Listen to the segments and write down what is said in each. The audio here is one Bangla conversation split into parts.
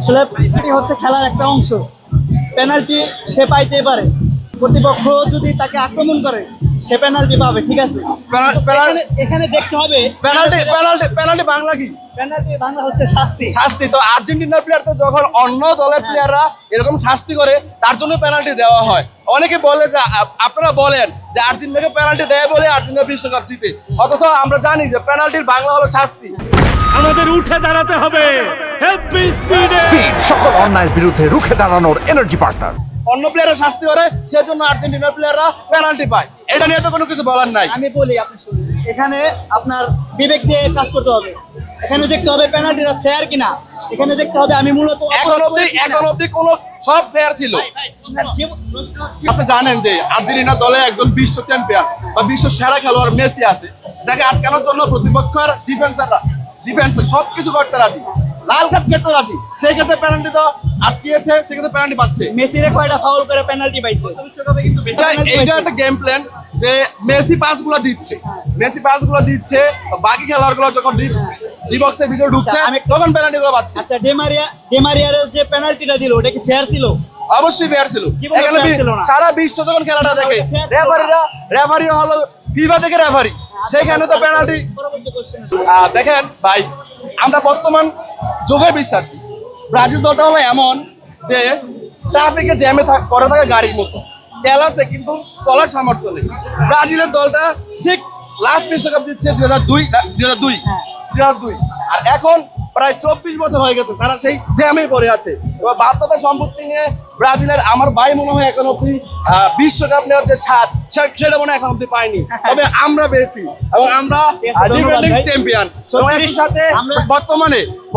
আসলে এটি হচ্ছে খেলার একটা অংশ। পেনাল্টি সে পাইতেই পারে, প্রতিপক্ষ যদি তাকে আক্রমণ করে সে পেনাল্টি পাবে, ঠিক আছে। এখানে দেখতে হবে পেনাল্টি বাংলা কি? পেনাল্টি বাংলা হচ্ছে শাস্তি। শাস্তি তো আর্জেন্টিনার প্লেয়ার তো যখন অন্য দলের প্লেয়াররা এরকম শাস্তি করে তার জন্য পেনাল্টি দেওয়া হয়। অনেকে বলে যে আপনারা বলেন যে আর্জেন্টিনাকে পেনাল্টি দেয় বলে আর্জেন্টিনা বিশ্বকাপ জিতে, অথচ আমরা জানি যে পেনাল্টির বাংলা হলো শাস্তি। আমাদের উঠে দাঁড়াতে হবে। স্পিড, সকল অন্যায়ের বিরুদ্ধে রুখে দাঁড়ানোর এনার্জি পার্টনার। অন্য প্লেয়াররা শাস্তি করে সেজন্য আর্জেন্টিনার প্লেয়াররা পেনাল্টি পায়, এটা নিয়ে তো কোনো কিছু বলার নাই। আমি বলি, আপনি শুনুন, এখানে আপনার বিবেক দিয়ে কাজ করতে হবে। এখানে দেখতে হবে পেনাল্টিটা ফেয়ার কিনা, এখানে দেখতে হবে আমি মূলত এখন অবধি কোন সব ফেয়ার ছিল। আপনি জানেন যে আর্জেন্টিনা দলে একজন বিশ্ব চ্যাম্পিয়ন বা বিশ্ব সেরা খেলোয়াড় মেসি আছে, যাকে আটকানোর জন্য প্রতিপক্ষের ডিফেন্স সবকিছু করতে রাজি, লাল কার্ড খেতে রাজি, সেই ক্ষেত্রে পেনাল্টি তো আটকিয়েছে, সেক্ষেত্রে পেনাল্টি পাচ্ছে। মেসিরে কয়টা ফাউল করে পেনাল্টি পাইছে এইটা একটা গেম প্ল্যান যে মেসি পাসগুলো দিচ্ছে, বাকি খেলোয়াড়গুলো যখন ডিবক্সের ভিতরে ঢুকছে তখন পেনাল্টিগুলো পাচ্ছে। আচ্ছা, ডেমারিয়ার যে পেনাল্টিটা দিল ওটা কি ফেয়ার ছিল? অবশ্যই ফেয়ার ছিল। সারা বিশ্ব যখন খেলাটা দেখে, রেফারি হলো ফিফা থেকে রেফারি, সেইখানে তো পেনাল্টি। দেখেন ভাই, আমরা বর্তমান যুগে বিশ্বাসী। ব্রাজিল দলটা হলো এমন যে ট্রাফিকে জ্যামে পড়ে থাকে গাড়ির মতো, তেল আছে কিন্তু চলার সামর্থ্য নেই। ব্রাজিলের দলটা ঠিক লাস্ট বিশ্বকাপ জিতছে 2002, আর এখন প্রায় 24 বছর হয়ে গেছে তারা সেই জ্যামে পড়ে আছে। এবার বাধ্যতা সম্পত্তি নিয়ে ব্রাজিলের আমার ভাই মনে হয় এখন অব্দি বিশ্বকাপ নেওয়ার যে স্বাদ সেটা মনে হয় এখন অব্দি পায়নি, তবে আমরা পেয়েছি এবং আমরা ডিফেন্ডিং চ্যাম্পিয়ন। এর সাথে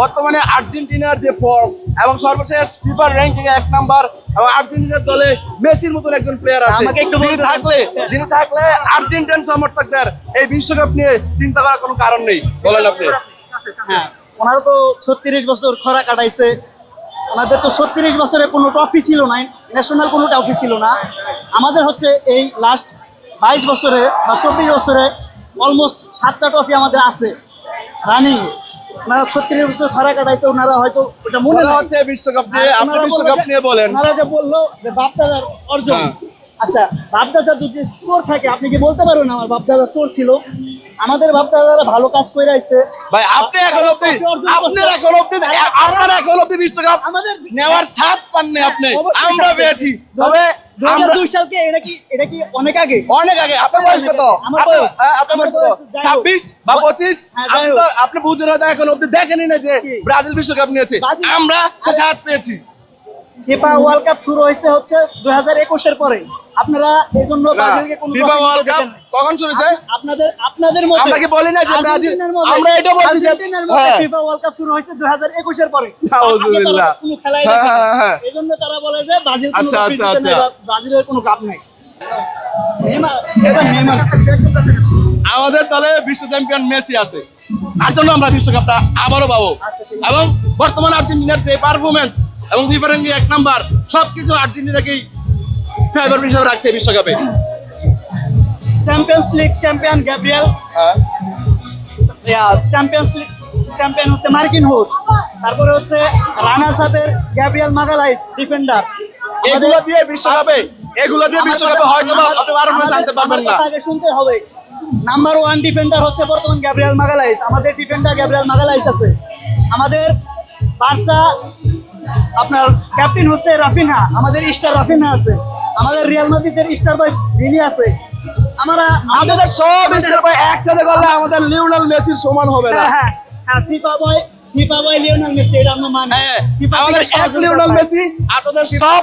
বর্তমানে আর্জেন্টিনার যে ফর্ম এবং সর্বশেষ ফিফা র্যাঙ্কিং 1 নাম্বার, এবং আর্জেন্টিনার দলে মেসির মতন একজন প্লেয়ার আছে, যিনি থাকলে আর্জেন্টিনান সমর্থকদের এই বিশ্বকাপ নিয়ে চিন্তা করার কোনো কারণ নেই। বলেন আপনি। হ্যাঁ, ওনারা তো 36 বছর খরা কাটাইছে, ওনাদের তো 36 বছরে কোনো ট্রফি ছিল না, ন্যাশনাল কোনো ট্রফি ছিল না। আমাদের হচ্ছে এই লাস্ট 22 বছরে বা 24 বছরে অলমোস্ট 7টা ট্রফি আমাদের আছে রানিং। ওনারা 36 বছর খরা কাটাইছে, ওনারা হয়তো ওটা মনে হচ্ছে বিশ্বকাপ নিয়ে। আপনি বিশ্বকাপ নিয়ে বলেন। ওনারা যে বললো যে বাপদাদার অর্জন, আচ্ছা বাপদাদা যদি চোর থাকে আপনি কি বলতে পারবেন আমার বাপদাদা চোর ছিল? আমাদের বাপদাদারা ভালো কাজ করে আসছে ভাই। আপনি এখন অব্দি বিশ্বকাপ আমাদের নেওয়ার স্বাদ পাননি আপনি, আমরা পেয়েছি। তবে 2002 সালকে এটা কি অনেক আগে? আপনার বয়স কত? আপনার বয়স কত? 26 বা 25? আপনি বুঝেন হয়তো এখন অব্দি দেখেনি না যে ব্রাজিল বিশ্বকাপ নিয়েছে, আমরা সে স্বাদ পেয়েছি। ফিফা ওয়ার্ল্ড কাপ শুরু হয়েছে হচ্ছে 2021 এর পরে। আপনারা এইজন্য ব্রাজিলকে কোন ফিফা ওয়ার্ল্ড কাপ কখন শুরু হয়েছে? আপনাদের মতে আমরা কি বলি না যে ব্রাজিল, আমরা এটা বলছি যে ফিফা ওয়ার্ল্ড কাপ শুরু হয়েছে 2021 এর পরে। আউযুবিল্লাহ। কোনো খেলাই দেখে না, এইজন্য তারা বলে যে ব্রাজিল কোনো কাপ জিতে না, ব্রাজিলের কোনো কাপ নাই। নেইমার আমাদের দলে বিশ্ব চ্যাম্পিয়ন মেসি আছে, তার জন্য আমরা বিশ্বকাপটা আবারও পাবো। এবং বর্তমান আর্জেন্টিনার যে পারফরমেন্স এবং ফিফা র্যাঙ্কিং 1 নাম্বার, সবকিছু আর্জেন্টিনাকেই ফেভারিট হিসেবে রাখছে বিশ্বকাপে। Champions league champion Gabriel, champions league champion হচ্ছে মার্কিন হোস, তারপরে হচ্ছে রানার্স আপের গ্যাব্রিয়েল মাগালাইস ডিফেন্ডার। এগুলো দিয়ে বিশ্বকাপে হয়তো আপনি জানতে পারবেন না, আগে শুনতে হবে। নাম্বার 1 ডিফেন্ডার হচ্ছে বর্তমান গ্যাব্রিয়েল মাগালাইস, আমাদের ডিফেন্ডার গ্যাব্রিয়েল মাগালাইস আছে। আমাদের বার্সা আপনার ক্যাপ্টেন হচ্ছে রাফিনহা, আমাদের স্টার রাফিনহা আছে। আমাদের রিয়াল মাদ্রিদের স্টার বয় ভিনি আছে। আমাদের সব স্টার বয় একসাথে করলে আমাদের লিওনেল মেসির সমান হবে না। হ্যাঁ, ফিফা বয় লিওনেল মেসি, এটা আমরা মানি। আমাদের এক লিওনেল মেসি, আপনাদের সব